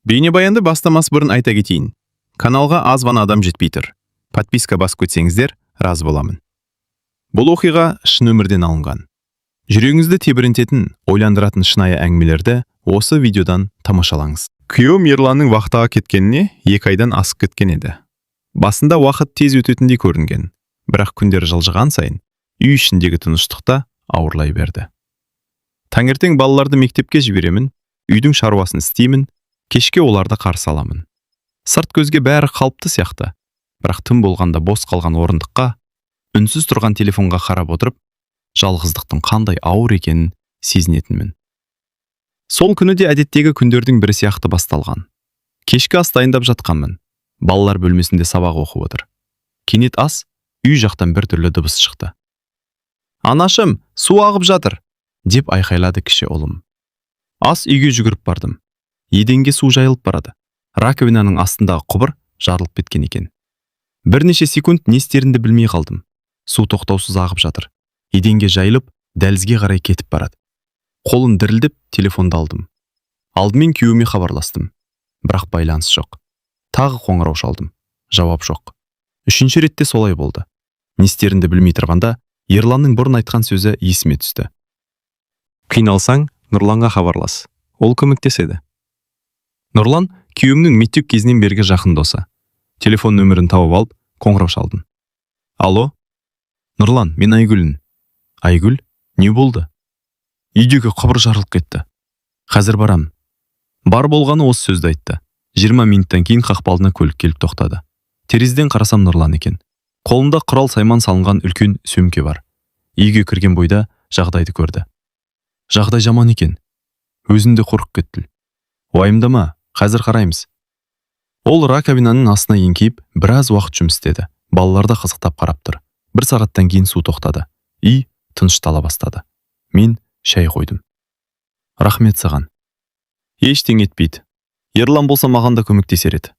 Бейнебаянды бастамас бұрын айта кетейін. Каналға аз ғана адам жетпей тұр. Подписка басып өтсеңіздер, разы боламын. Бұл оқиға шын өмірден алынған. Жүрегіңізді тебірентетін, ойландыратын шынайы әңгімелерді осы видеодан тамашалаңыз. Күйеуім Ерланның вахтаға кеткеніне 2 айдан асып кеткен еді. Басында уақыт тез өтетіндей көрінген, бірақ күндер жылжыған сайын үй ішіндегі тыныштықта ауырлай берді. Таңертең балаларды мектепке жіберемін, үйдің шаруасын істеймін, кешке оларды қарсы аламын. Сырт көзге бәрі қалыпты сияқты, бірақ түн болғанда бос қалған орындыққа, үнсіз тұрған телефонға қарап отырып, жалғыздықтың қандай ауыр екенін сезінетінмін. Сол күні де әдеттегі күндердің бірі сияқты басталған. Кешкі ас дайындап жатқанмын. Балалар бөлмесінде сабақ оқып отыр. Кенет үй жақтан бір түрлі дыбыс шықты. «Анашым, су ағып жатыр!» деп айқайлады кіші ұлым. Үйге жүгіріп бардым. Еденге су жайылып барады. Раковинаның астындағы құбыр жарылып кеткен екен. Бірнеше секунд не істерімді білмей қалдым. Су тоқтаусыз ағып жатыр. Еденге жайылып, дәлізге қарай кетіп барады. Қолым дірілдеп, телефонды алдым. Алдымен күйеуіме хабарластым. Бірақ байланыс жоқ. Тағы қоңырау шалдым. Жауап жоқ. 3-ші ретте солай болды. Не істерімді білмей тұрғанда, Ерланның бұрын айтқан сөзі есіме түсті. Қиналсаң, Нұрланға хабарлас. Ол көмектеседі. Нұрлан күйеуімнің мектеп кезінен бергі жақын досы. Телефон нөмірін тауып алып, қоңырау шалдым. Алло? Нұрлан, мен Айгүлін. Айгүл, не болды? Үйдегі құбыр жарылып кетті. Қазір барам. Бар болғаны осы сөзді айтты. 20 минуттан кейін қақпалдына көлік келіп тоқтады. Терезеден қарасам Нұрлан екен. Қолында құрал сайман салынған үлкен сөмке бар. Үйге кірген бойда жағдайды көрді. Жағдай жаман екен. Өзінде қорқып кетті. Уайымдама, қазір қараймыз. Ол раковинаның астына еңкейіп, біраз уақыт жұмыс істеді. Балалар да қызықтап қарап тұр. 1 сағаттан кейін су тоқтады. Үй тыныштала бастады. Мен шай қойдым. Рахмет саған. Ештеңе етпейді. Ерлан болса маған да көмектесер еді.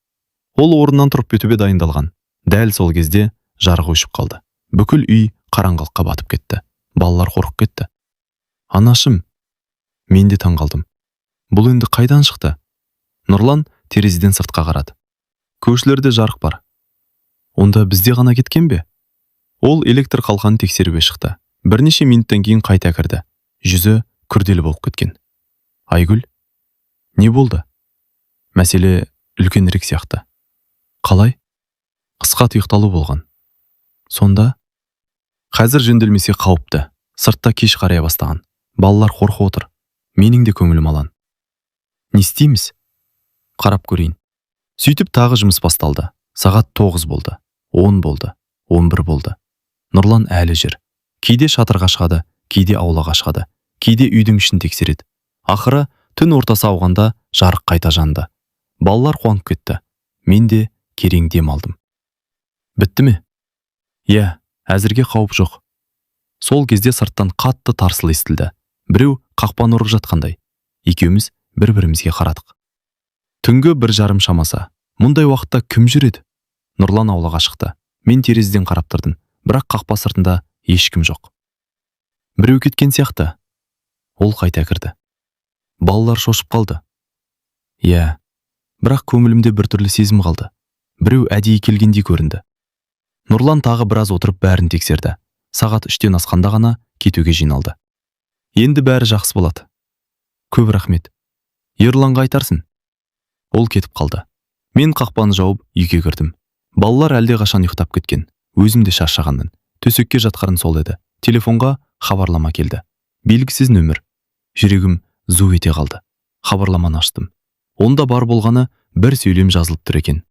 Ол орнынан тұрып кетуге дайындалған. Дәл сол кезде жарық өшіп қалды. Бүкіл үй қараңғылыққа батып кетті. Балалар қорқып кетті. Анашым, мен де таңғалдым. Бұл енді қайдан шықты? Нұрлан терезеден сыртқа қарады. Көшелерде жарық бар. Онда бізде ғана кеткен бе? Ол электр қалқанын тексеруге шықты. Бірнеше минуттан кейін қайта кірді. Жүзі күрделі болып кеткен. Айгүл, не болды? Мәселе үлкенірек сияқты. Қалай? Қысқа тұйықталу болған. Сонда? Қазір жөнделмесе қауіпті. Сыртта кеш қарая бастаған. Балалар қорқып отыр. Менің де көңілім алаң. Не істейміз? Қарап көрейін. Сөйтіп тағы жұмыс басталды. Сағат 9 болды. 10 болды. 11 болды. Нұрлан әлі жүр. Кейде шатырға шығады, кейде аулаға шығады, кейде үйдің ішін тексереді. Ақыры түн ортасы ауғанда жарық қайта жанды. Балалар қуанып кетті. Мен де керең дем алдым. Бітті ме? Иә, әзірге қауіп жоқ. Сол кезде сырттан қатты тарсыл естілді. Біреу қақпаны ұрып жатқандай. Екеуміз бір-бірімізге қарадық. Түнгі 1:30 шамасы. Мұндай уақытта кім жүреді? Нұрлан аулаға шықты. Мен терезеден қарап тұрдым, бірақ қақпа сыртында ешкім жоқ. Біреу кеткен сияқты. Ол қайта кірді. Балалар шошып қалды. Иә, бірақ көңілімде біртүрлі сезім қалды. Біреу әдейі келгендей көрінді. Нұрлан тағы біраз отырып бәрін тексерді. Сағат 3-тен асқанда ғана кетуге жиналды. Енді бәрі жақсы болады. Көп рахмет. Ерланға айтарсың. Ол кетіп қалды. Мен қақпаны жауып үйге кірдім. Балалар әлде қашан ұйықтап кеткен. Өзім де шаршағанмын. Төсекке жатқарым сол еді. Телефонға хабарлама келді. Белгісіз нөмір. Жүрегім зу ете қалды. Хабарламаны аштым. Онда бар болғаны бір сөйлем жазылып тұр екен.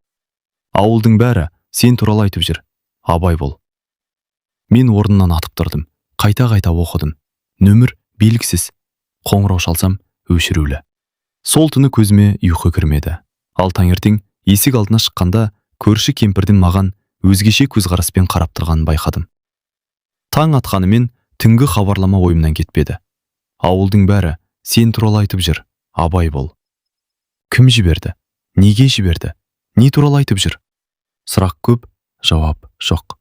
Ауылдың бәрі сен туралы айтып жүр. Абай бол. Мен орнымнан атып тұрдым. Қайта-қайта оқыдым. Нөмір белгісіз. Қоңырау шалсам өшірулі. Сол түні көзіме ұйқы кірмеді. Ал таңертең есік алдына шыққанда көрші кемпірдің маған өзгеше көзқараспен қарап тұрғанын байқадым. Таң атқанымен түнгі хабарлама ойымнан кетпеді. Ауылдың бәрі сен туралы айтып жүр. Абай бол. Кім жіберді? Неге жіберді? Не туралы айтып жүр? Сұрақ көп, жауап жоқ.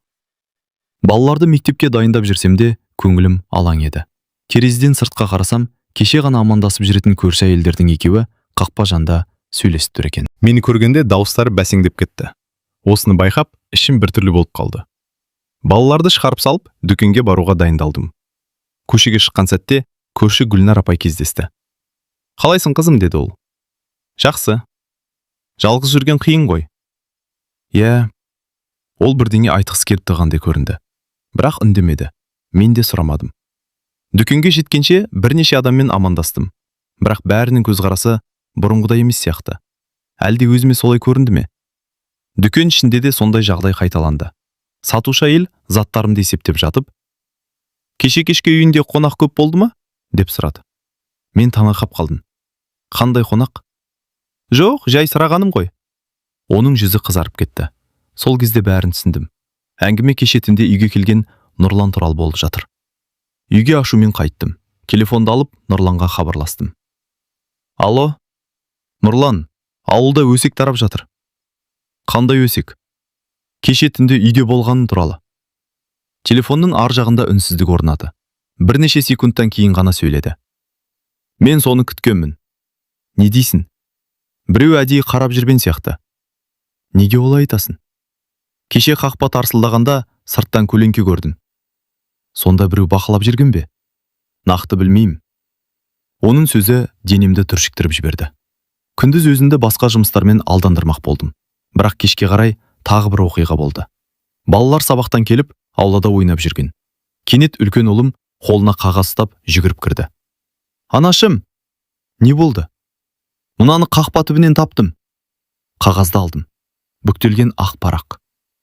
Балаларды мектепке дайындап жүрсем де көңілім алаң еді. Терезеден сыртқа қарасам, кеше ғана амандасып жүретін көрші әйелдердің екеуі қақпа жанда сөйлесіп тұр екен. Мені көргенде дауыстары бәсеңдеп кетті. Осыны байқап, ішім біртүрлі болып қалды. Балаларды шығарып салып, дүкенге баруға дайындалдым. Көшеге шыққан сәтте көрші Гүлнар апай кездесті. «Қалайсың қызым?» деді ол. «Жақсы. Жалғыз жүрген қиын ғой». «Иә». Ол бірдеңе айтқысы келіп тұрғандай көрінді. Бірақ үндемеді. Мен де сұрамадым. Дүкенге жеткенше бірнеше адаммен амандастым. Бірақ бәрінің көзқарасы бұрынғыдай емес сияқты. Әлде өзіме солай көрінді ме? Дүкен ішінде де сондай жағдай қайталанды. Сатушы әйел заттарымды есептеп жатып, «Кеше кешке үйінде қонақ көп болды ма?» деп сұрады. Мен таңырқап қалдым. «Қандай қонақ?» «Жоқ, жай сұрағаным ғой». Оның жүзі қызарып кетті. Сол кезде бәрін түсіндім. Әңгіме кеше түнде үйге келген Нұрлан туралы болып жатыр. Үйге ашумен қайттым. Телефонды алып Нұрланға хабарластым. «Алло, Нұрлан, ауылда өсек тарап жатыр». «Қандай өсек?» «Кеше түнде үйде болғаны туралы». Телефонның ар жағында үнсіздік орнады. Бірнеше секундтан кейін ғана сөйледі. «Мен соны күткенмін». «Не дейсің?» «Біреу әдейі қарап жүрген сияқты». «Неге олай айтасың?» «Кеше қақпа тарсылдағанда сырттан көлеңке көрдім». «Сонда біреу бақылап жүрген бе?» «Нақты білмеймін». Оның сөзі денемді түршіктіріп жіберді. Күндіз өзімді басқа жұмыстармен алдандырмақ болдым. Бірақ кешке қарай тағы бір оқиға болды. Балалар сабақтан келіп, аулада ойнап жүрген. Кенет үлкен ұлым қолына қағаз ұстап жүгіріп кірді. «Анашым, не болды?» «Мынаны қақпа түбінен таптым». Қағазды алдым. Бүктелген ақ парақ.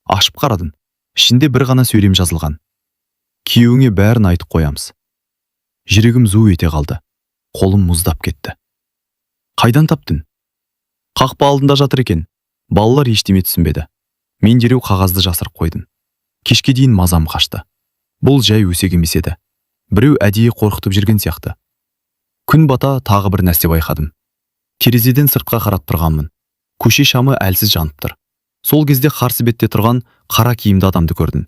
Ашып қарадым. Ішінде бір ғана сөйлем жазылған. «Күйеуіңе бәрін айтып қоямыз». Жүрегім зу ете қалды. Қолым мұздап кетті. «Қайдан таптың?» «Қақпа алдында жатыр екен». Балалар ештеме түсінбеді. Мен дереу қағазды жасырып қойдым. Кешке дейін мазам қашты. Бұл жай өсек емес еді. Біреу әдейі қорқытып жүрген сияқты. Күн бата тағы бір нәрсе байқадым. Терезеден сыртқа қарап тұрғанмын. Көше шамы әлсіз жанып тұр. Сол кезде қарсы бетте тұрған қара киімді адамды көрдім.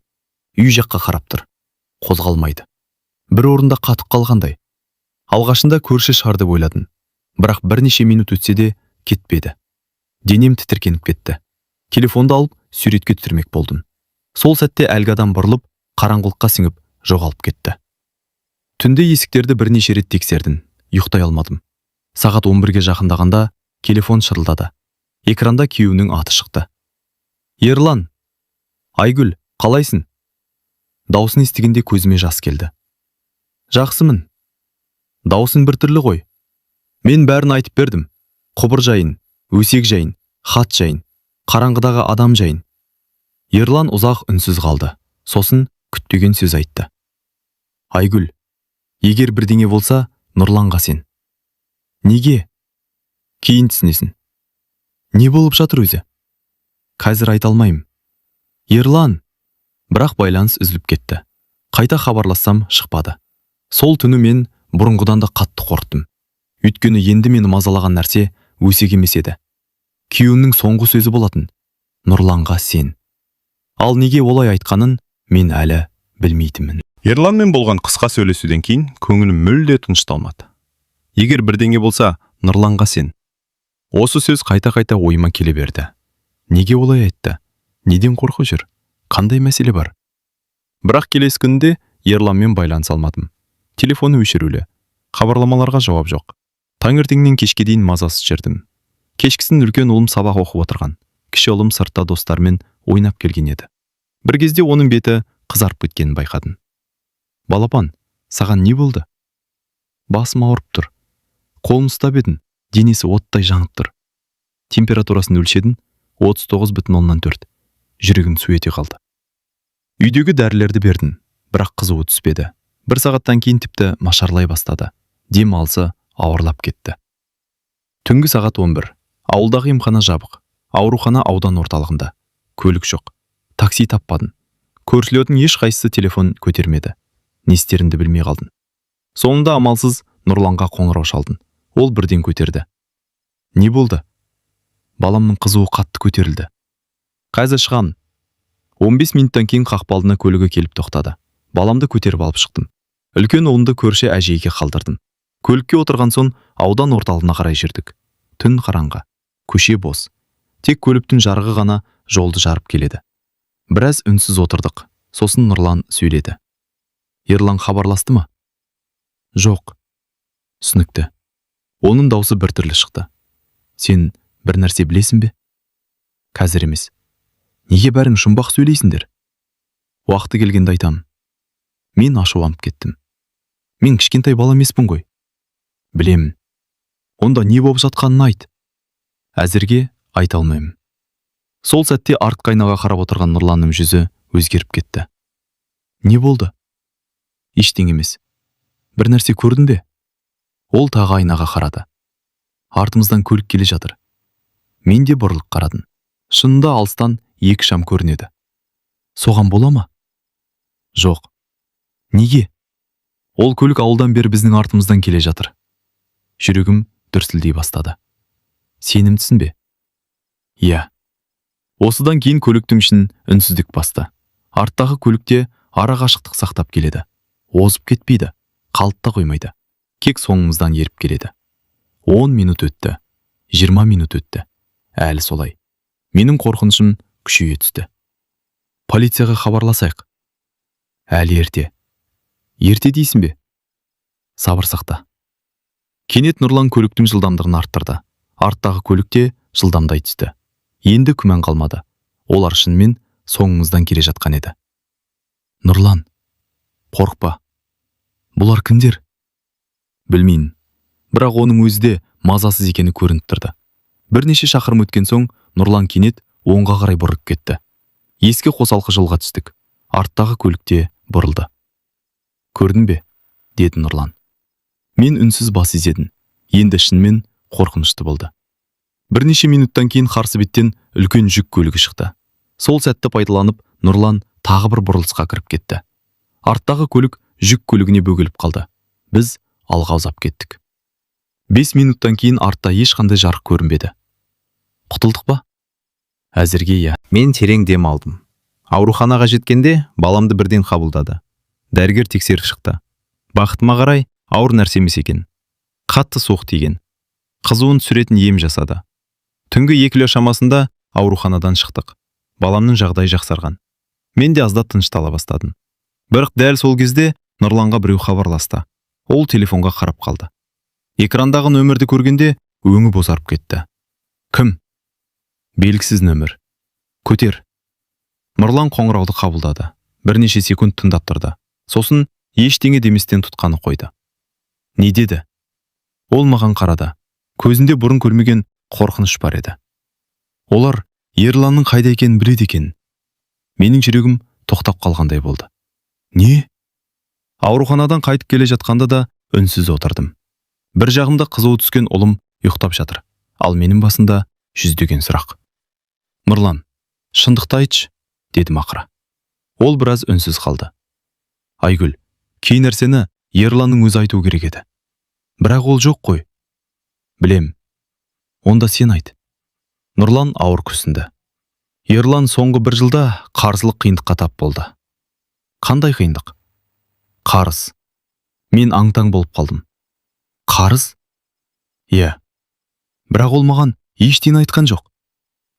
Үй жаққа қарап тұр. Қозғалмайды. Бір орында қатып қалғандай. Алғашында көрші шығар деп ойладым. Бірақ бірнеше минут өтсе де кетпеді. Денем тітіркеніп кетті. Телефонды алып суретке түсірмек болдым. Сол сәтте әлгі адам бұрылып, қараңғылыққа сіңіп жоғалып кетті. Түнде есіктерді бірнеше рет тексердім. Ұйықтай алмадым. Сағат 11-ге жақындағанда телефон шырылдады. Экранда күйеуінің аты шықты. «Ерлан, Айгүл, қалайсың?» Даусын естігенде көзіме жас келді. «Жақсымын». «Даусын біртүрлі ғой». «Мен бәрін айтып бердім. Құбыр жайын, өсек жайын, хат жайын, қараңғыдағы адам жайын». Ерлан ұзақ үнсіз қалды. Сосын күтпеген сөз айтты. «Айгүл, егер бірдеңе болса, Нұрланға сен». «Неге?» «Кейін түсінесің». «Не болып жатыр өзі?» «Қазір айта алмаймын». «Ерлан». Бірақ байланыс үзіліп кетті. Қайта хабарлассам шықпады. Сол түні мен бұрынғыдан да қатты қорықтым. Өйткені енді мені мазалаған нәрсе өсек емес еді. Күйеуінің соңғы сөзі болатын. Нұрланға сен. Ал неге олай айтқанын мен әлі білмейтінмін. Ерланмен болған қысқа сөйлесуден кейін көңілім мүлде тынышталмады. Егер бірдеңе болса, Нұрланға сен. Осы сөз қайта-қайта ойыма келе берді. Неге олай айтты? Неден қорқып жүр? Қандай мәселе бар? Бірақ келесі күнде Ерланмен байланыс алмадым. Телефоны өшірулі. Хабарламаларға жауап жоқ. Таңертеңнен кешке дейін мазасыз жүрдім. Кешкісін үлкен ұлым сабақ оқып отырған. Кіші ұлым сыртта достармен ойнап келген еді. Бір кезде оның беті қызарып кеткенін байқадым. «Балапан, саған не болды?» «Басым ауырып тұр». «Қолын ұстап едің, денесі оттай жанып тұр». Температурасын өлшедім, 39,4. Жүрегім су ете қалды. Үйдегі дәрілерді бердім, бірақ қызуы түспеді. Бір сағаттан кейін тіпті нашарлай бастады. Дем алысы ауырлап кетті. Түнгі сағат 11. Ауылдағы емхана жабық. Аурухана аудан орталығында. Көлік жоқ. Такси таппадым. Көршілердің ешқайсысы телефон көтермеді. Не істерімді білмей қалдым. Соңында амалсыз Нұрланға қоңырау шалдым. Ол бірден көтерді. «Не болды?» «Баламның қызуы қатты көтерілді». «Қазір шығамын». 15 минуттан кейін қақпа алдына көлігі келіп тоқтады. Баламды көтеріп алып шықтым. Үлкен ұлымды көрші әжейге қалдырдым. Көлікке отырған соң аудан орталығына қарай жүрдік. Түн қараңғы. көше бос. Тек көліктің жарығы ғана жолды жарып келеді. Біраз үнсіз отырдық. Сосын Нұрлан сөйледі. Ерлан хабарласты ма? Жоқ. Түсінікті. Оның даусы біртүрлі шықты. Сен бір нәрсе білесің бе? Қазір емес. Неге бәрің жұмбақ сөйлейсіңдер? Уақыты келгенде айтам. Мен ашуланып кеттім. Мен кішкентай бала емеспін ғой. Білемін. Онда не болып жатқанын айт. Әзірге айта алмаймын. Сол сәтте артқы айнаға қарап отырған Нұрланның жүзі өзгеріп кетті. Не болды? Ештеңе емес. Бір нәрсе көрдің бе? Ол тағы айнаға қарады. Артымыздан көлік келе жатыр. Мен де бұрылып қарадым. Шынында алыстан екі шам көрінеді. Соған бола ма? Жоқ. Неге? Ол көлік ауылдан бері біздің артымыздан келе жатыр. Жүрегім дүрсілдей бастады. Сенімдісің бе? Иә. Осыдан кейін көліктің ішін үнсіздік басты. Арттағы көлікте ара қашықтық сақтап келеді. Озып кетпейді, қалып та қоймайды. Кек соңымыздан еріп келеді. 10 минут өтті, 20 минут өтті. Әлі солай. Менің қорқынышым күшейе түсті. Полицияға хабарласайық. Әлі ерте. Ерте дейсің бе? Сабыр сақта. Кенет Нұрлан көліктің жылдамдығын арттырды. Арттағы көлікте жылдамдай түсті. Енді күмән қалмады. Олар шынымен соңымыздан келе жатқан еді. Нұрлан, қорықпа. Бұлар кімдер? Білмеймін. Бірақ оның өзі де мазасыз екені көрініп тұрды. Бірнеше шақырым өткен соң Нұрлан кенет оңға қарай бұрып кетті. Ескі қосалқы жолға түстік. Арттағы көлікте бұрылды. Көрдің бе? Деді Нұрлан. Мен үнсіз бас изедім. Енді шынымен қорқынышты болды. Бірнеше минуттан кейін қарсы беттен үлкен жүк көлігі шықты. Сол сәтті пайдаланып Нұрлан тағы бір бұрылысқа кіріп кетті. Арттағы көлік жүк көлігіне бөгіліп қалды. Біз алға ұзап кеттік. 5 минуттан кейін артта ешқандай жарық көрінбеді. Құтылдық па? Әзірге иә. Мен терең дем алдым. Ауруханаға жеткенде баламды бірден қабылдады. Дәрігер тексеріп шықты. Бақытыма қарай ауыр нәрсе емес екен. Қатты соқ тиген. Қызуын түсіретін ем жасады. Түнгі 2 шамасында ауруханадан шықтық. Баламның жағдайы жақсарған. Мен де аздап тыныштала бастадым. Бірақ дәл сол кезде Нұрланға біреу хабарласты. Ол телефонға қарап қалды. Экрандағы нөмірді көргенде өңі бозарып кетті. Кім? Белгісіз нөмір. Көтер. Нұрлан қоңырауды қабылдады. Бірнеше секунд тыңдап тұрды. Сосын ештеңе деместен тұтқаны қойды. Не деді? Ол маған қарады. Көзінде бұрын көрмеген қорқыныш бар еді. Олар Ерланның қайда екенін біледі екен. Менің жүрегім тоқтап қалғандай болды. Не? Ауруханадан қайтып келе жатқанда да үнсіз отырдым. Бір жағымда қызуы түскен ұлым ұйықтап жатыр. Ал менің басында жүздеген сұрақ. Нұрлан, шындықты айтшы, дедім ақыра. Ол біраз үнсіз қалды. Айгүл, кей нәрсені Ерланның өзі айту керек еді. Бірақ ол жоқ қой. Білем. Онда сен айт. Нұрлан ауыр күрсінді. Ерлан соңғы 1 жылда қаржылық қиындыққа тап болды. Қандай қиындық? Қарыз. Мен аң-таң болып қалдым. Қарыз? Иә. Бірақ ол маған ештеңе айтқан жоқ.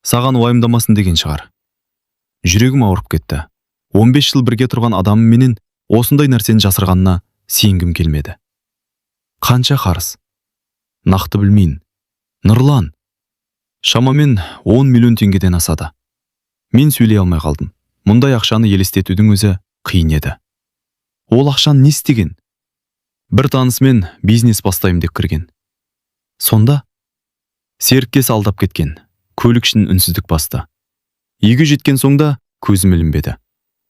Саған уайымдамасын деген шығар. Жүрегім ауырып кетті. 15 жыл бірге тұрған адамым менен осындай нәрсені жасырғанына сенгім келмеді. Қанша қарыз? Нақты білмеймін. Нұрлан. Шамамен 10 миллион теңгеден асады. Мен сөйлей алмай қалдым. Мұндай ақшаны елестетудің өзі қиын еді. Ол ақшаны не істеген? Бір танысымен бизнес бастаймын деп кірген. Сонда серіктес алдап кеткен. Көлік ішін үнсіздік басты. Үйге жеткен соңда көзім ілінбеді.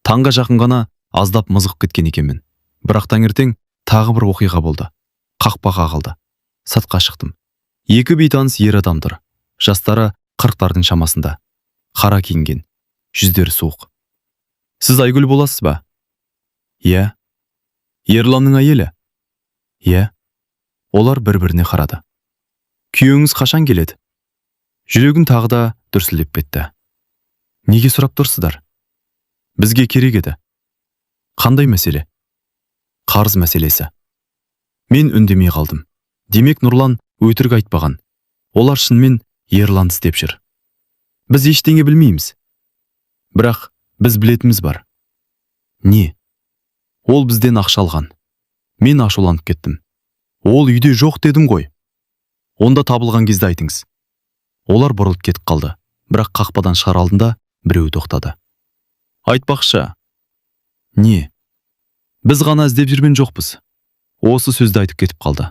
Таңға жақын ғана аздап мызғып кеткен екенмін. Бірақ таңертең тағы бір оқиға болды. Қақпа қағылды. Сыртқа шықтым. 2 бейтаныс ер адамдар. Жастары 40-тардың шамасында. Қара киінген. Жүздері суық. Сіз Айгүл боласыз ба? Иә. Ерланның әйелі? Иә. Олар бір-біріне қарады. Күйеуіңіз қашан келеді? Жүрегім тағы да дүрсілдеп кетті. Неге сұрап тұрсыздар? Бізге керек еді. Қандай мәселе? Қарыз мәселесі. Мен үндемей қалдым. Демек Нұрлан өтірік айтпаған. Олар шынымен Ерлан іздеп жүр. Біз ештеңе білмейміз. Бірақ біз білетіміз бар. Не? Ол бізден ақша алған. Мен ашуланып кеттім. Ол үйде жоқ дедім ғой. Онда табылған кезде айтыңыз. Олар бұрылып кетіп қалды. Бірақ қақпадан шығар алдында біреу тоқтады. Айтпақшы. Не? Біз ғана іздеп жүрген жоқпыз. Осы сөзді айтып кетіп қалды.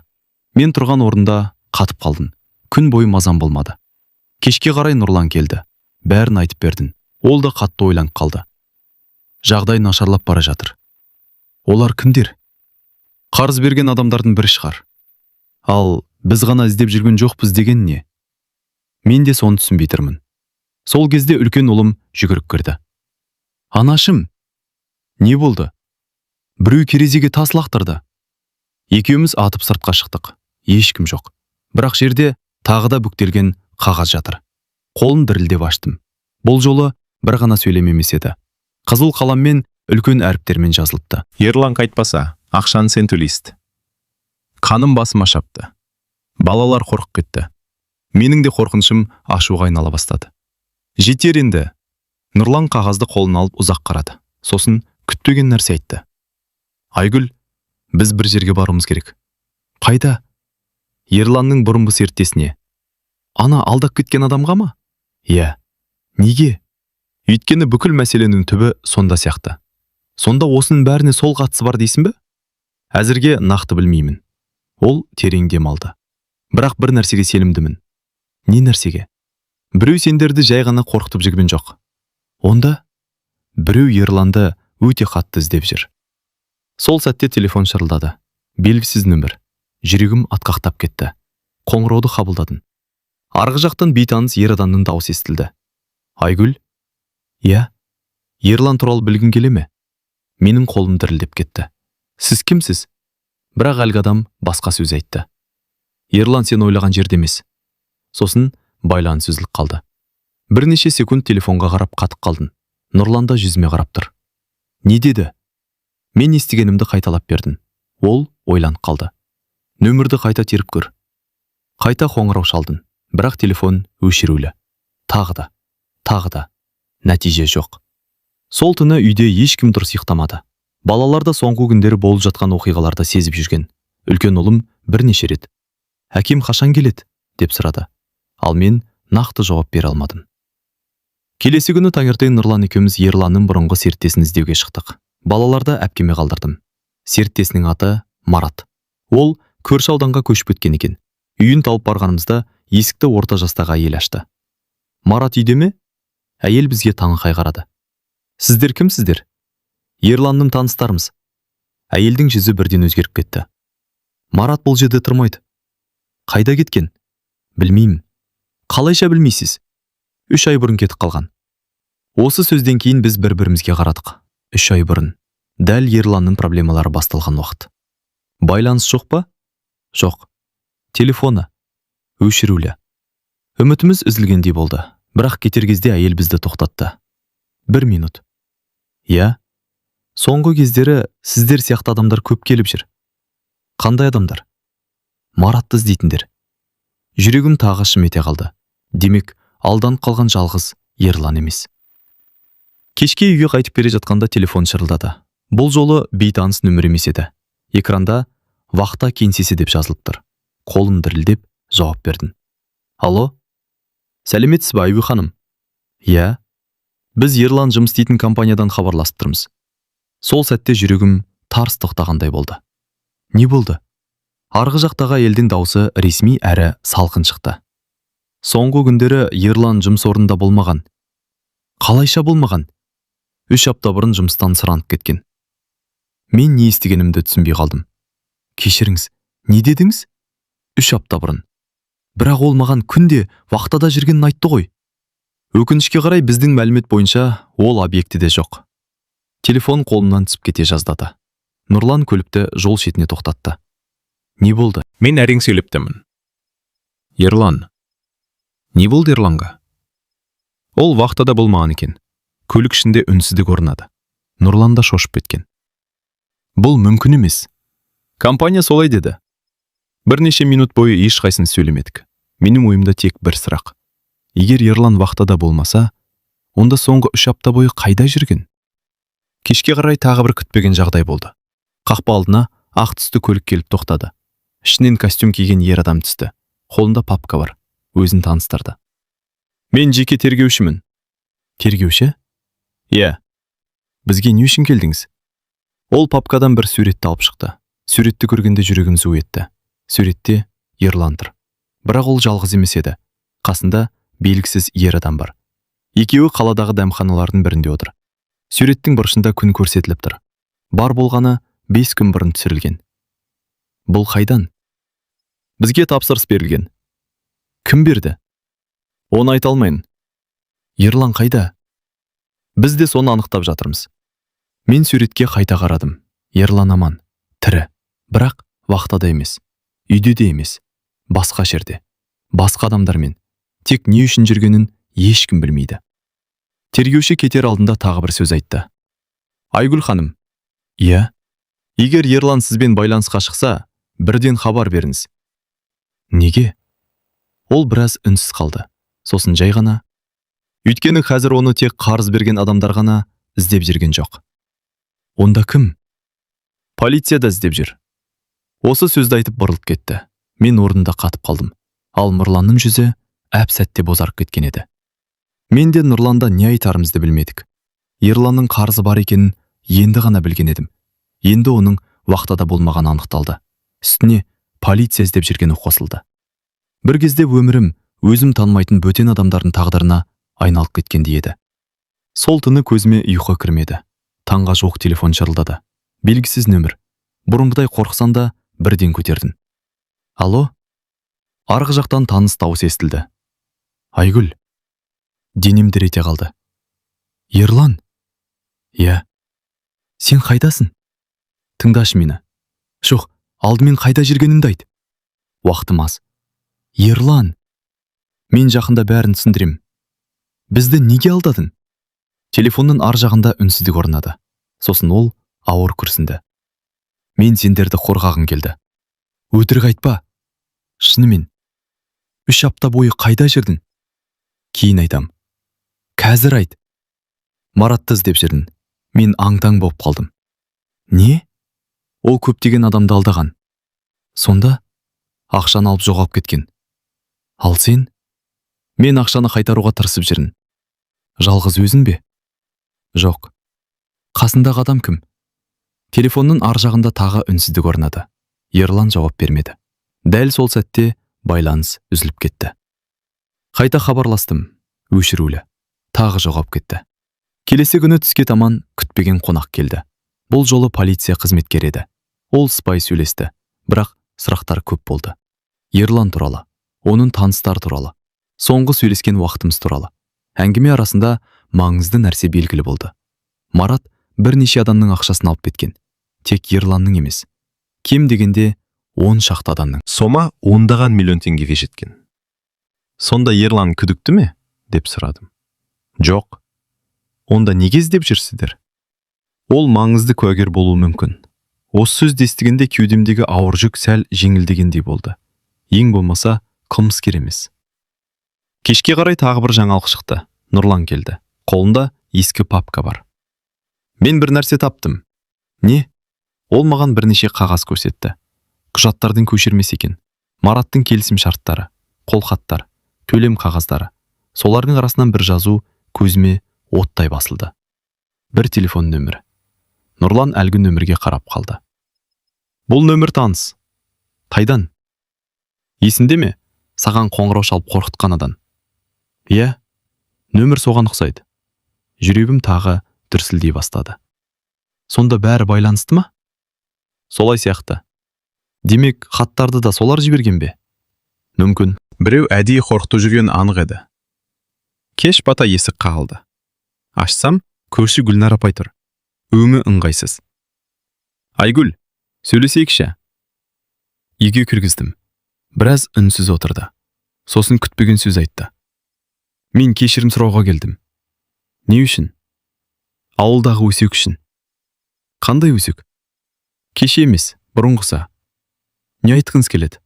Мен тұрған орында қатып қалдым. Күн бойы мазам болмады. Кешке қарай Нұрлан келді. Бәрін айтып бердім. Ол да қатты ойланып қалды. Жағдай нашарлап бара жатыр. Олар кімдер? Қарыз берген адамдардың бірі шығар. Ал біз ғана іздеп жүрген жоқпыз деген не? Мен де соны түсінбей тұрмын. Сол кезде үлкен ұлым жүгіріп кірді. Анашым, не болды? Біреу терезеге тас лақтырды. Екеуміз атып сыртқа шықтық. Ешкім жоқ. Бірақ жерде тағы да бүктелген қағаз жатыр. Қолым дірілдеп аштым. Бұл жолы бір ғана сөйлем емес еді. Қызыл қаламмен үлкен әріптермен жазылыпты. Ерлан қайтпаса, ақшаны сен төлейсің. Қаным басыма шапты. Балалар қорқып кетті. Менің де қорқынышым ашуға айнала бастады. Жетер енді. Нұрлан қағазды қолына алып ұзақ қарады. Сосын күтпеген нәрсе айтты. Айгүл, біз бір жерге баруымыз керек. Қайда? Ерланның бұрынғы серіктесіне. Ана алдап кеткен адамға ма? Иә. Неге? Өйткені бүкіл мәселенің түбі сонда сияқты. Сонда осының бәріне сол қатысы бар дейсің бе? Әзірге нақты білмеймін. Ол терең дем алды. Бірақ бір нәрсеге сенімдімін. Не нәрсеге? Біреу сендерді жай ғана қорқытып жүрген жоқ. Онда біреу Ерланды өте қатты іздеп жүр. Сол сәтте телефон шырылдады. Белгісіз нөмір. Жүрегім атқақтап кетті. Қоңырауды қабылдадым. Арғы жақтан бейтаныс ер адамның дауысы естілді. Айгүл? Иә. Ерлан туралы білгің келе ме? Менің қолым дірілдеп кетті. Сіз кімсіз? Бірақ әлгі адам басқа сөз айтты. Ерлан сен ойлаған жерде емес. Сосын байланыс үзіліп қалды. Бірнеше секунд телефонға қарап қатып қалдым. Нұрлан да жүзіме қарап тұр. Не деді? Мен естігенімді қайталап бердім. Ол ойланып қалды. Нөмірді қайта теріп көр. Қайта қоңырау шалдым. Бірақ телефон өшірулі. Тағы да. Нәтиже жоқ. Сол түні үйде ешкім дұрыс ұйықтамады. Балалар да соңғы күндері болып жатқан оқиғаларды сезіп жүрген. Үлкен ұлым бірнеше рет. Әкем қашан келеді? Деп сұрады. Ал мен нақты жауап бере алмадым. Келесі күні таңертең Нұрлан екеуміз Ерланның бұрынғы серіктесін іздеуге шықтық. Балаларды әпкеме қалдырдым. Серіктесінің аты Марат. Ол көрші ауданға көшіп кеткен екен. Үйін тауып барғанымызда есікті орта жастағы әйел ашты. Марат үйде ме? Әйел бізге таңырқай қарады. Сіздер кімсіздер? Ерланның таныстарымыз. Әйелдің жүзі бірден өзгеріп кетті. Марат бұл жерде тұрмайды. Қайда кеткен? Білмеймін. Қалайша білмейсіз? 3 ай бұрын кетіп қалған. Осы сөзден кейін біз бір-бірімізге қарадық. 3 ай бұрын. Дәл Ерланның проблемалары басталған уақыт. Байланыс жоқ па? Жоқ. Телефоны өшірулі. Үмітіміз үзілгендей болды. Бірақ кетер кезде әйел бізді тоқтатты. 1 минут. Иә. Соңғы кездері сіздер сияқты адамдар көп келіп жүр. Қандай адамдар? Маратты іздейтіндер. Жүрегім тағы шым ете қалды. Демек, алданып қалған жалғыз Ерлан емес. Кешке үйге қайтып бере жатқанда телефон шырылдады. Бұл жолы бейтаныс нөмір емес еді. Экранда вахта кеңсесі деп жазылып тұр. Қолым дірілдеп жауап бердім. Алло? Сәлеметсіз бе, Айгүл ханым? Иә. Біз Ерлан жұмыс істейтін компаниядан хабарласып тұрмыз. Сол сәтте жүрегім тарс тоқтағандай болды. Не болды? Арғы жақтағы әйелдің даусы ресми әрі салқын шықты. Соңғы күндері Ерлан жұмыс орнында болмаған. Қалайша болмаған? 3 апта бұрын жұмыстан сұранып кеткен. Мен не естігенімді түсінбей қалдым. Кешіріңіз, не дедіңіз? 3 апта бұрын. Бірақ ол маған күнде вахтада жүргенін айтты ғой. Өкінішке қарай біздің мәлімет бойынша ол объектіде жоқ. Телефон қолымнан түсіп кете жаздады. Нұрлан көлікті жол шетіне тоқтатты. Не болды? Мен әрең сөйлептімін. Ерлан. Не болды Ерланға? Ол вахтада болмаған екен. Көлік ішінде үнсіздік орнады. Нұрлан да шошып кеткен. Бұл мүмкін емес. Компания солай деді. Бірнеше минут бойы ешқайсыны сөйлемедік. Менің ойымда тек бір сұрақ. Егер Ерлан вахтада болмаса, онда соңғы 3 апта бойы қайда жүрген? Кешке қарай тағы бір күтпеген жағдай болды. Қақпа алдына ақ түсті көлік келіп тоқтады. Ішінен костюм киген ер адам түсті. Қолында папка бар. Өзін таныстырды. Мен жеке тергеушімін. Тергеуші? Иә. Бізге не үшін келдіңіз? Ол папкадан бір суретті алып шықты. Суретті көргенде жүрегім зу етті. Суретте Ерлан тұр. Бірақ ол жалғыз емес еді. Қасында белгісіз ер адам бар. Екеуі қаладағы дәмханалардың бірінде отыр. Суреттің бұрышында күн көрсетіліп тұр. Бар болғаны 5 күн бұрын түсірілген. Бұл қайдан? Бізге тапсырыс берілген. Кім берді? Оны айта алмайын. Ерлан қайда? Біз де соны анықтап жатырмыз. Мен суретке қайта қарадым. Ерлан аман, тірі. Бірақ вахтада емес. Үйде де емес. Басқа жерде. Басқа адамдармен. Тек не үшін жүргенін ешкім білмейді. Тергеуші кетер алдында тағы бір сөз айтты. Айгүл ханым. Иә. Егер Ерлан сізбен байланысқа шықса, бірден хабар беріңіз. Неге? Ол біраз үнсіз қалды. Сосын жай ғана. Өйткені қазір оны тек қарыз берген адамдар ғана іздеп жүрген жоқ. Онда кім? Полиция да іздеп жүр. Осы сөзді айтып бұрылып кетті. Мен орнында қатып қалдым. Ал Нұрланның жүзі әп сәтте бозарып кеткен еді. Мен де Нұрланда не айтарымызды білмедік. Ерланның қарызы бар екенін енді ғана білген едім. Енді оның вахтада болмаған анықталды. Үстіне полиция іздеп жүргені қосылды. Бір кезде өмірім өзім танымайтын бөтен адамдардың тағдырына айналып кеткендей еді. Сол түні көзіме ұйқы кірмеді. Таңға жоқ телефон шырылдады. Белгісіз нөмір. Бұрынғыдай қорықсам да бірден көтердім. Алло? Арғы жақтан таныс дауыс естілді. Айгүл. Денем дір ете қалды. Ерлан? Иә. Сен қайдасың? Тыңдашы мені. Жоқ, алдымен қайда жүргеніңді айт. Уақытым аз. Ерлан. Мен жақында бәрін түсіндірем. Бізді неге алдадың? Телефонның ар жағында үнсіздік орнады. Сосын ол ауыр күрсінді. Мен сендерді қорғағым келді. Өтірік айтпа. Шынымен. 3 апта бойы қайда жүрдің? Кейін айтам. Қазір айт. Маратты іздеп жүрдім. Мен аң-таң болып қалдым. Не? Ол көптеген адамды алдаған. Сонда ақшаны алып жоғалып кеткен. Ал сен? Мен ақшаны қайтаруға тырысып жүрмін. Жалғыз өзің бе? Жоқ. Қасындағы адам кім? Телефонның ар жағында тағы үнсіздік орнады. Ерлан жауап бермеді. Дәл сол сәтте байланыс үзіліп кетті. Қайта хабарластым. Өшірулі. Тағы жоғалып кетті. Келесі күні түске таман күтпеген қонақ келді. Бұл жолы полиция қызметкері еді. Ол сыпайы сөйлесті, бірақ сұрақтар көп болды. Ерлан туралы, оның таныстар туралы, соңғы сөйлескен уақытымыз туралы. Әңгіме арасында маңызды нәрсе белгілі болды. Марат бірнеше адамның ақшасын алып кеткен. Тек Ерланның емес. Кем дегенде 10 шақты адамның. Сома 10 миллион теңгеге жеткен. Сонда Ерлан күдікті ме? Деп сұрадым. Жоқ. Онда неге іздеп жүрсіздер? Ол маңызды куәгер болуы мүмкін. Осы сөзді естігенде кеудемдегі ауыр жүк сәл жеңілдегендей болды. Ең болмаса қылмыскер емес. Кешке қарай тағы бір жаңалық шықты. Нұрлан келді. Қолында ескі папка бар. Мен бір нәрсе таптым. Не? Ол маған бірнеше қағаз көрсетті. Құжаттардың көшірмесі екен. Мараттың келісім шарттары, қолхаттар, төлем қағаздары. Солардың арасынан бір жазу көзіме оттай басылды. Бір телефон нөмірі. Нұрлан әлгі нөмірге қарап қалды. Бұл нөмір таныс. Қайдан? Есіңде ме? Саған қоңырау шалып қорқытқанадан. Иә, нөмір соған ұқсайды. Жүрегім тағы дүрсілдей бастады. Сонда бәрі байланысты ма? Солай сияқты. Демек, хаттарды да солар жіберген бе? Мүмкін. Біреу әдейі қорқытып жүрген анық еді. Кеш бата есік қағылды. Ашсам, көрші Гүлнар апай тұр. Өңі ыңғайсыз. Айгүл, сөйлесейікші. Үйге кіргіздім. Біраз үнсіз отырды. Сосын күтпеген сөз айтты. Мен кешірім сұрауға келдім. Не үшін? Ауылдағы өсек үшін. Қандай өсек? Кеше емес, бұрынғысы. Не айтқыңыз келеді?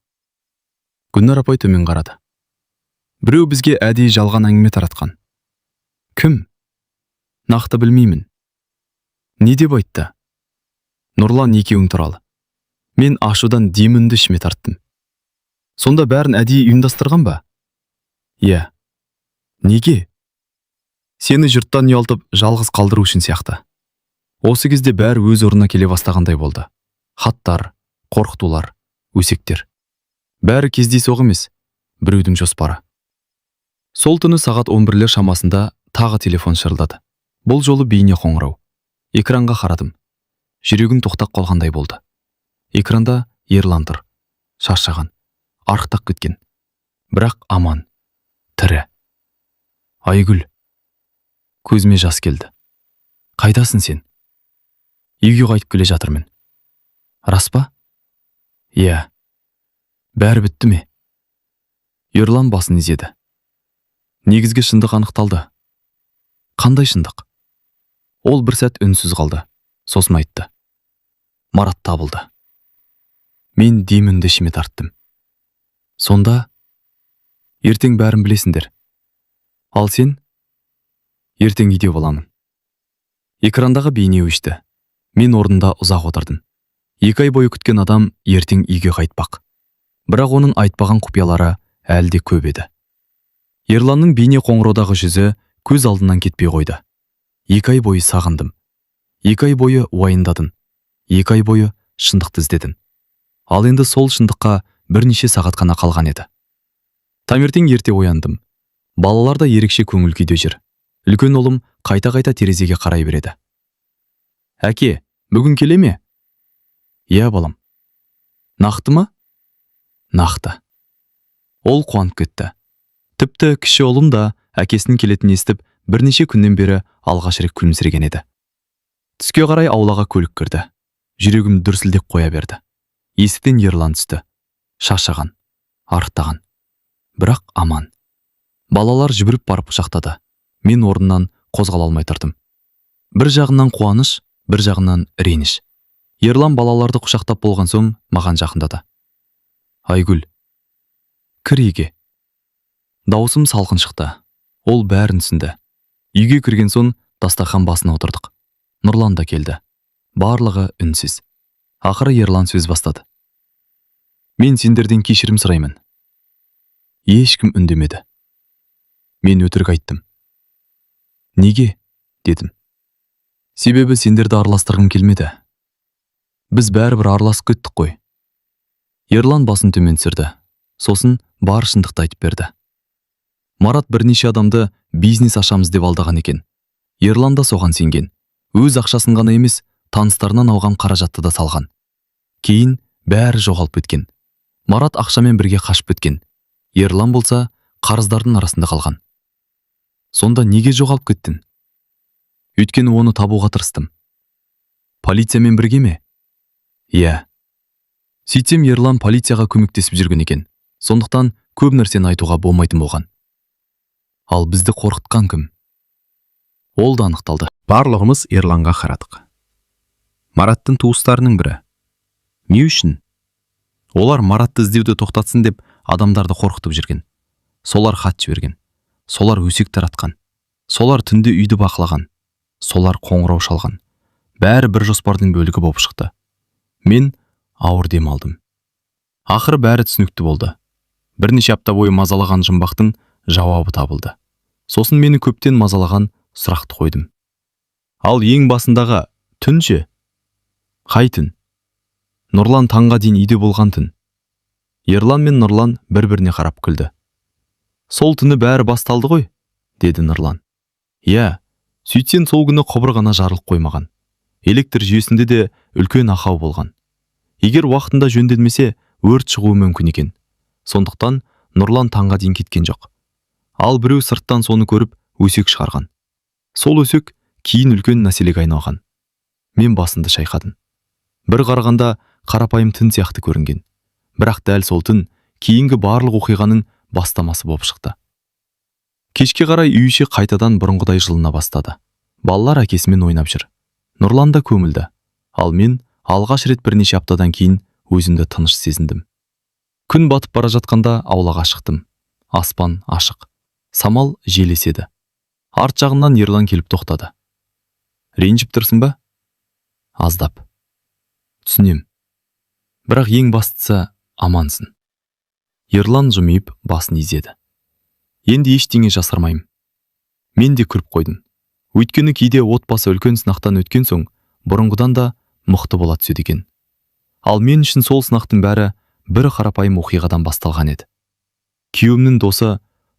Гүлнар апай төмен қарады. Біреу бізге әдейі жалған әңгіме таратқан. Кім? Нақты білмеймін. Не деп айтты? Нұрлан екеуің туралы. Мен ашудан демімді ішіме тарттым. Сонда бәрін әдейі ұйымдастырған ба? Иә. Неге? Сені жұрттан ұялтып жалғыз қалдыру үшін сияқты. Осы кезде бәрі өз орнына келе бастағандай болды. Хаттар, қорқытулар, өсектер. Бәрі кездейсоқ емес, біреудің жоспары. Сол түні сағат 11-лер шамасында тағы телефон шырылдады. Бұл жолы бейне қоңырау. Экранға қарадым. Жүрегім тоқтап қалғандай болды. Экранда Ерлан тұр. Шаршаған, арықтап кеткен. Бірақ аман, тірі. Айгүл. Көзіме жас келді. Қайдасың сен? Үйге қайтып келе жатырмын. Рас па? Иә. Бәрі бітті ме? Ерлан басын изеді. Негізгі шындық анықталды. Қандай шындық? Ол бір сәт үнсіз қалды. Сосын айтты. Марат табылды. Мен демімді ішіме тарттым. Сонда ертең бәрін білесіңдер. Ал сен? Ертең үйде боламын. Экрандағы бейне өшті. Мен орнында ұзақ отырдым. 2 ай бойы күткен адам ертең үйге қайтпақ. Бірақ оның айтпаған құпиялары әлде көп еді. Ерланның бейне қоңыраудағы жүзі көз алдынан кетпей қойды. 2 ай бойы сағындым. 2 ай бойы уайындадым. 2 ай бойы шындықты іздедім. Ал енді сол шындыққа бірнеше сағат қана қалған еді. Таңертең ерте ояндым. Балалар да ерекше көңіл күйде жүр. Үлкен ұлым қайта-қайта терезеге қарай береді. Әке, бүгін келе ме? Иә, балам. Нақты ма? Нақты. Ол қуанып кетті. Тіпті кіші ұлым да әкесінің келетінін естіп, бірнеше күннен бері алғаш рет күлімсіреген еді. Түске қарай аулаға көлік кірді. Жүрегім дүрсілдеп қоя берді. Есіктен Ерлан түсті. Шаршаған, арықтаған. Бірақ аман. Балалар жүгіріп барып құшақтады. Мен орнымнан қозғала алмай тұрдым. Бір жағынан қуаныш, бір жағынан реніш. Ерлан балаларды құшақтап болған соң маған жақындады. Айгүл, кір үйге. Дауысым салқын шықты. Ол бәрін түсінді. Үйге кірген соң дастархан басына отырдық. Нұрлан да келді. Барлығы үнсіз. Ақыры Ерлан сөз бастады. Мен сендерден кешірім сұраймын. Ешкім үндемеді. Мен өтірік айттым. Неге? Дедім. Себебі сендерді араластырғым келмеді. Біз бәрібір араласып кеттік қой. Ерлан басын төмен түсірді. Сосын бар шындықты айтып берді. Марат бірнеше адамды бизнес ашамыз деп алдаған екен. Ерлан да соған сенген. Өз ақшасын ғана емес, таныстарынан алған қаражатты да салған. Кейін бәрі жоғалып кеткен. Марат ақшамен бірге қашып кеткен. Ерлан болса қарыздардың арасында қалған. Сонда неге жоғалып кеттің? Өйткені оны табуға тырыстым. Полициямен бірге ме? Иә. Сөйтсем Ерлан полицияға көмектесіп жүрген екен. Сондықтан көп нәрсені айтуға болмайтын болған. Ал бізді қорқытқан кім? Ол да анықталды. Барлығымыз Ерланға қарадық. Мараттың туыстарының бірі. Не үшін? Олар Маратты іздеуді тоқтатсын деп адамдарды қорқытып жүрген. Солар хат жіберген. Солар өсек таратқан. Солар түнде үйді бақылаған. Солар қоңырау шалған. Бәрі бір жоспардың бөлігі болып шықты. Мен ауыр дем алдым. Ақыры бәрі түсінікті болды. Бірнеше апта бойы мазалаған жұмбақтың жауабы табылды. Сосын мені көптен мазалаған сұрақты қойдым. Ал ең басындағы түн ше? Қай түн? Нұрлан таңға дейін үйде болған түн. Ерлан мен Нұрлан бір-біріне қарап күлді. Сол түні бәрі басталды ғой, деді Нұрлан. Иә, сөйтсен сол күні құбыр ғана жарылып қоймаған. Электр жүйесінде де үлкен ақау болған. Егер уақытында жөнделмесе, өрт шығуы мүмкін екен. Сондықтан Нұрлан таңға дейін кеткен жоқ. Ал біреу сырттан соны көріп, өсек шығарған. Сол өсек кейін үлкен мәселеге айналған. Мен басымды шайқадым. Бір қарағанда қарапайым түн сияқты көрінген. Бірақ дәл сол түн кейінгі барлық оқиғаның бастамасы болып шықты. Кешке қарай үй іші қайтадан бұрынғыдай жылына бастады. Балалар әкесімен ойнап жүр. Нұрлан да көмілді. Ал мен алғаш рет бірнеше аптадан кейін өзімді тыныш сезіндім. Күн батып бара жатқанда аулаға шықтым. аспан ашық. Самал желеседі. Арт жағынан Ерлан келіп тоқтады. Ренжіп тұрсың ба? Аздап. Түсінем. Бірақ ең бастысы амансың. Ерлан жымиып басын изеді. Енді ештеңе жасырмайым. Мен де күліп қойдым. Өйткені кейде отбасы үлкен сынақтан өткен соң, бұрынғыдан да мықты бола түседі екен. Ал мен үшін сол сынақтың бәрі бір қарапайым оқиғадан басталған еді. Күйеуімнің досы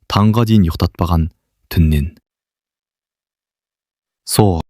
таңға дейін ұйықтатпаған түннен. Сол